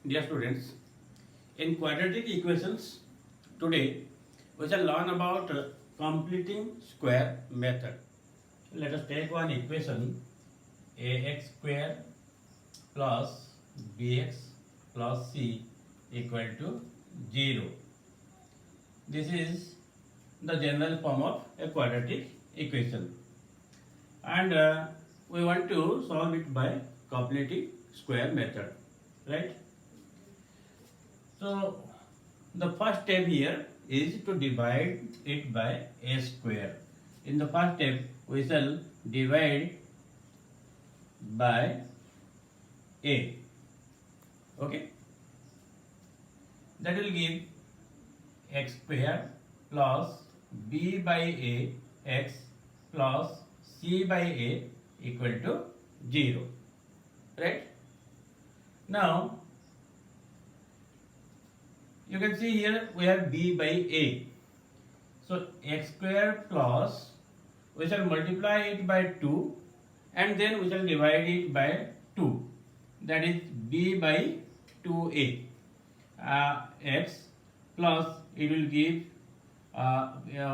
Dear students, in quadratic equations, today we shall learn about completing square method. Let us take one equation ax square plus bx plus c equal to 0. This is the general form of a quadratic equation, and we want to solve it by completing square method, right? So the first step here is to divide it by a square. In the first step, we shall divide by a. Okay, that will give x square plus b by a x plus c by a equal to 0. Right? Now you can see here we have b by a. So x square plus, we shall multiply it by 2 and then we shall divide it by 2. That is b by 2a. X plus, it will give,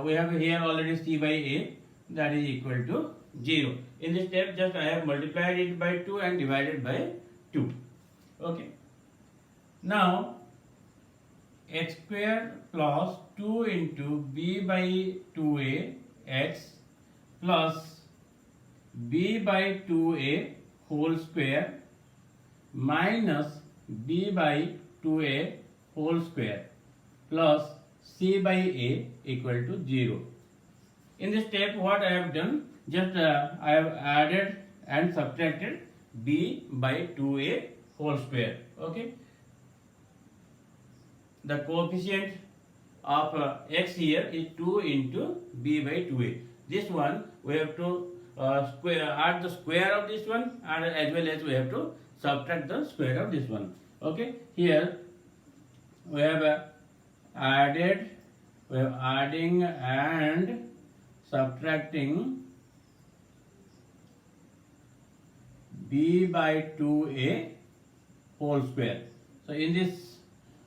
we have here already c by a, that is equal to 0. In this step just I have multiplied it by 2 and divided by 2. Okay. Now x square plus 2 into b by 2a x plus b by 2a whole square minus b by 2a whole square plus c by a equal to 0. In this step what I have done, just I have added and subtracted b by 2a whole square. Okay. The coefficient of x here is 2 into b by 2a. This one we have to add the square of this one, and as well as we have to subtract the square of this one. Okay, here we have adding and subtracting b by 2a whole square. So in this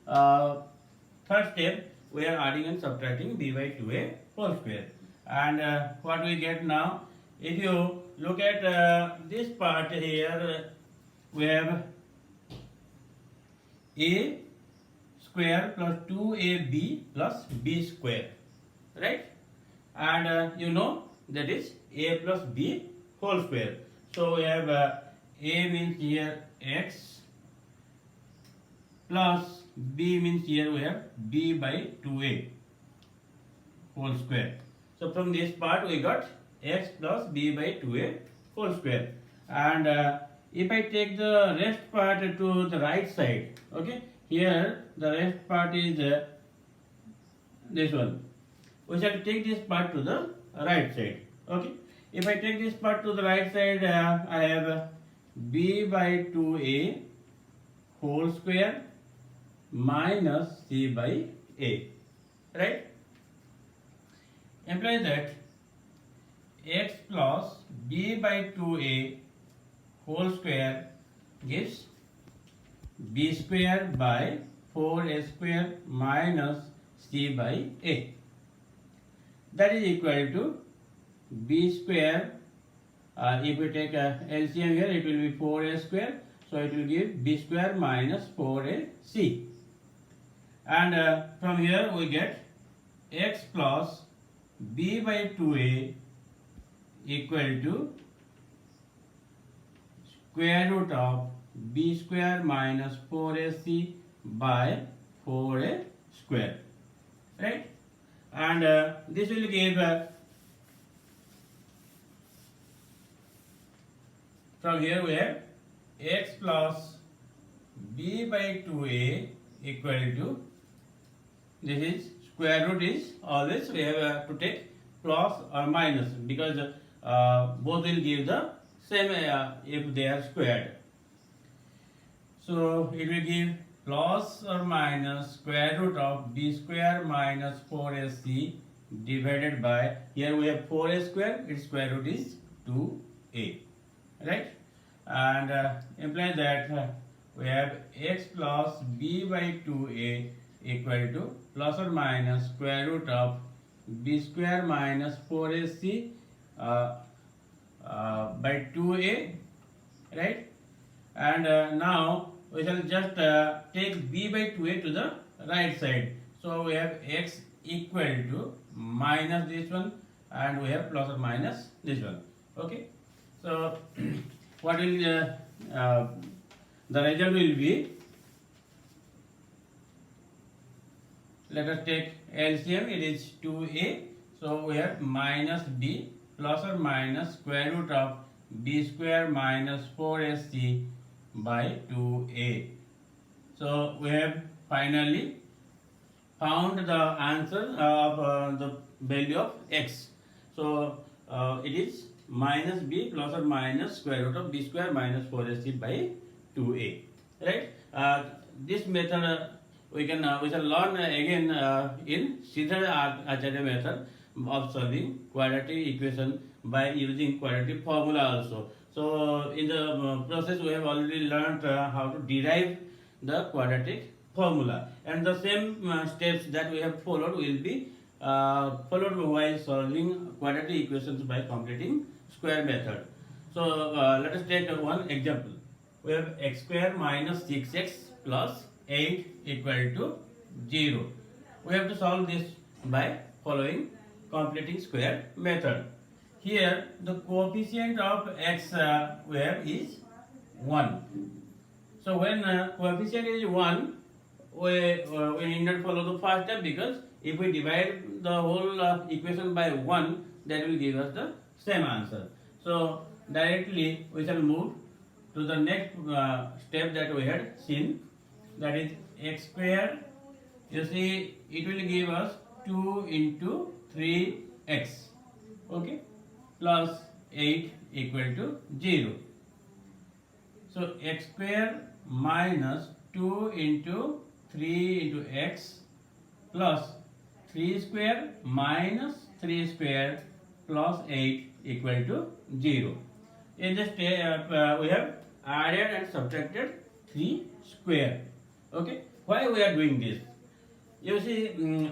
third step we are adding and subtracting b by 2a whole square, and what we get now, if you look at this part here, we have a square plus 2ab plus b square, right? And you know that is a plus b whole square. So we have a means here x plus b means here we have b by 2a whole square. So from this part we got x plus b by 2a whole square, and if I take the rest part to the right side, okay, here the rest part is this one. We shall take this part to the right side. Okay, if I take this part to the right side, I have b by 2a whole square minus c by a, right? Imply that x plus b by 2a whole square gives b square by 4a square minus c by a. That is equal to b square, if we take LCM here, it will be 4a square, so it will give b square minus 4ac. And from here we get x plus b by 2a equal to square root of b square minus 4ac by 4a square, right? And this will give from here we have x plus b by 2a equal to, this is square root is always we have to take plus or minus, because both will give the same if they are squared. So it will give plus or minus square root of b square minus 4ac divided by, here we have 4a square, its square root is 2a, right? And imply that we have x plus b by 2a equal to plus or minus square root of b square minus 4ac by 2a, right? And now we shall just take b by 2a to the right side. So we have x equal to minus this one, and we have plus or minus this one. Okay. So what will the result will be? Let us take LCM. It is 2a. So we have minus b plus or minus square root of b square minus 4ac by 2a. So we have finally found the answer of the value of x. So it is minus b plus or minus square root of b square minus 4ac by 2a. Right? This method we shall learn again in Sridhar Acharya method of solving quadratic equation by using quadratic formula also. So in the process we have already learned how to derive the quadratic formula, and the same steps that we have followed will be followed while solving quadratic equations by completing square method. So let us take one example. We have x square minus 6x plus 8 equal to 0. We have to solve this by following completing square method. Here the coefficient of x we have is 1. So when coefficient is 1, we need not follow the first step, because if we divide the whole equation by 1, that will give us the same answer. So directly we shall move to the next step that we had seen, that is x square. You see, it will give us 2 into 3x, okay, plus 8 equal to 0. So x square minus 2 into 3 into x plus 3 square minus 3 square plus 8 equal to 0. In this we have added and subtracted 3 square. Okay, why we are doing this? You see,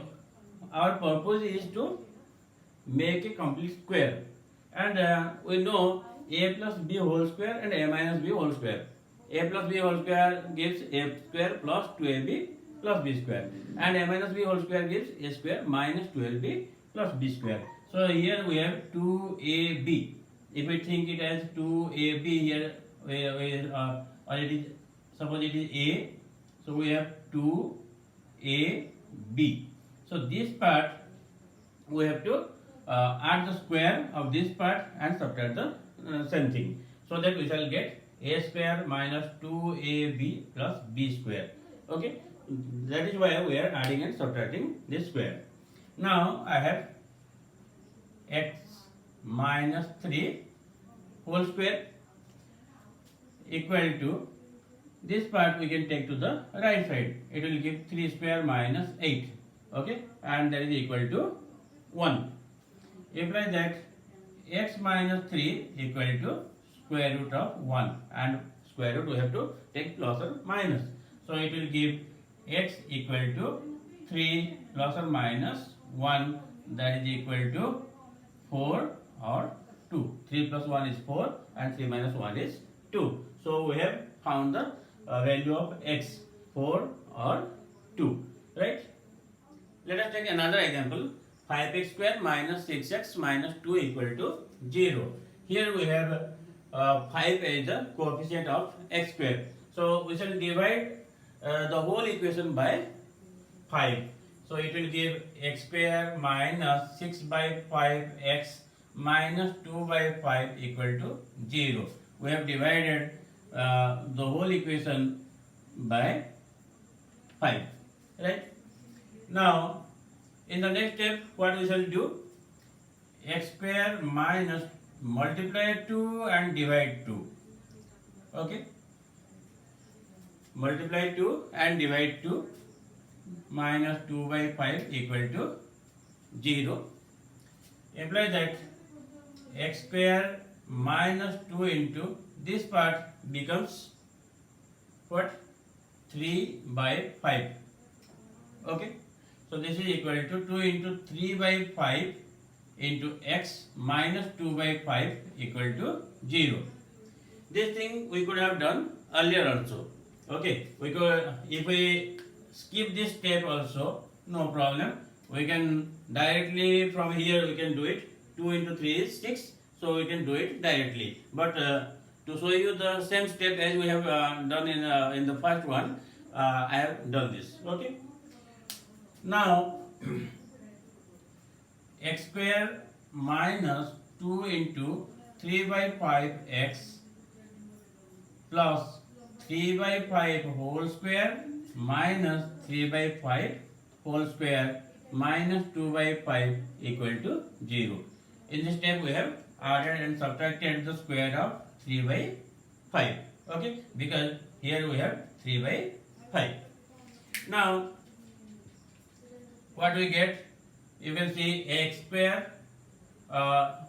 our purpose is to make a complete square, and we know a plus b whole square and a minus b whole square. A plus b whole square gives a square plus 2ab plus b square, and a minus b whole square gives a square minus 12b plus b square. So here we have 2ab. If we think it as 2ab here, or it is, suppose it is a, so we have 2ab. So this part we have to add the square of this part and subtract the same thing, so that we shall get a square minus 2ab plus b square. Okay, that is why we are adding and subtracting this square. Now I have x minus 3 whole square equal to, this part we can take to the right side. It will give 3 square minus 8. Okay, and that is equal to 1. Imply that x minus 3 equal to square root of 1, and square root we have to take plus or minus. So it will give x equal to 3 plus or minus 1, that is equal to 4 or 2. 3 plus 1 is 4 and 3 minus 1 is 2. So we have found the value of x, 4 or 2, right? Let us take another example. 5x square minus 6x minus 2 equal to 0. Here we have 5 as the coefficient of x square. So we shall divide the whole equation by 5. So it will give x square minus 6 by 5x minus 2 by 5 equal to 0. We have divided the whole equation by 5, right? Now in the next step, what we shall do? X square minus multiply 2 and divide 2. Okay, multiply 2 and divide 2, minus 2 by 5 equal to 0. Imply that x square minus 2 into this part becomes what? 3 by 5. Okay. So this is equal to 2 into 3 by 5 into x minus 2 by 5 equal to 0. This thing we could have done earlier also. Okay. We could, if we skip this step also, no problem. We can directly from here we can do it. 2 into 3 is 6. So we can do it directly. But to show you the same step as we have done in the first one, I have done this. Okay. Now x square minus 2 into 3 by 5x plus 3 by 5 whole square minus 3 by 5 whole square minus 2 by 5 equal to 0. In this step we have added and subtracted the square of 3 by 5. Okay, because here we have 3 by 5. Now what we get? You can see x square.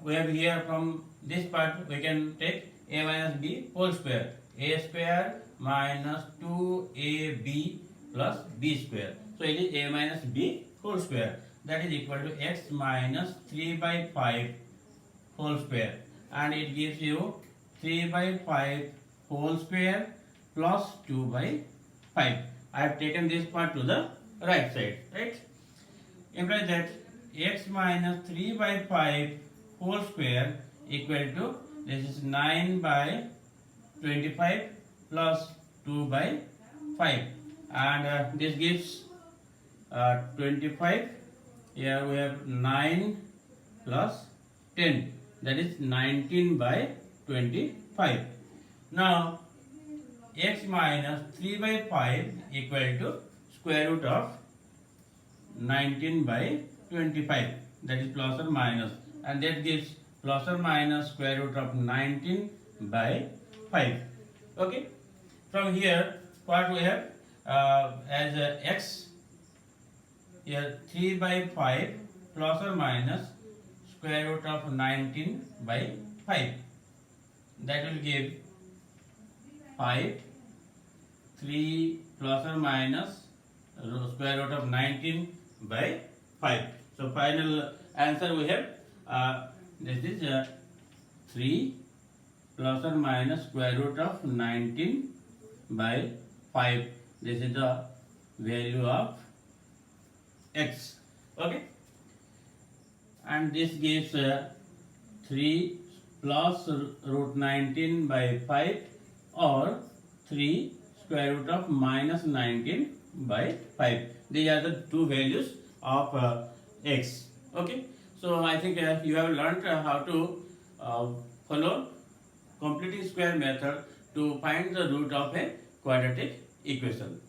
We have here from this part we can take a minus b whole square. A square minus 2ab plus b square. So it is a minus b whole square. That is equal to x minus 3 by 5 whole square. And it gives you 3 by 5 whole square plus 2 by 5. I have taken this part to the right side. Right? Implies that x minus 3 by 5 whole square equal to, this is 9 by 25 plus 2 by 5, and this gives 25. Here we have 9 plus 10, that is 19 by 25. Now x minus 3 by 5 equal to square root of 19 by 25, that is plus or minus, and that gives plus or minus square root of 19 by 5. Okay. From here what we have as x, here 3 by 5 plus or minus square root of 19 by 5, that will give 5, 3 plus or minus square root of 19 by 5. So final answer we have this is 3 plus or minus square root of 19 by 5. This is the value of x. Okay. And this gives 3 plus root 19 by 5 or 3 square root of minus 19 by 5. These are the two values of x. Okay. So I think you have learned how to follow completing square method to find the root of a quadratic equation.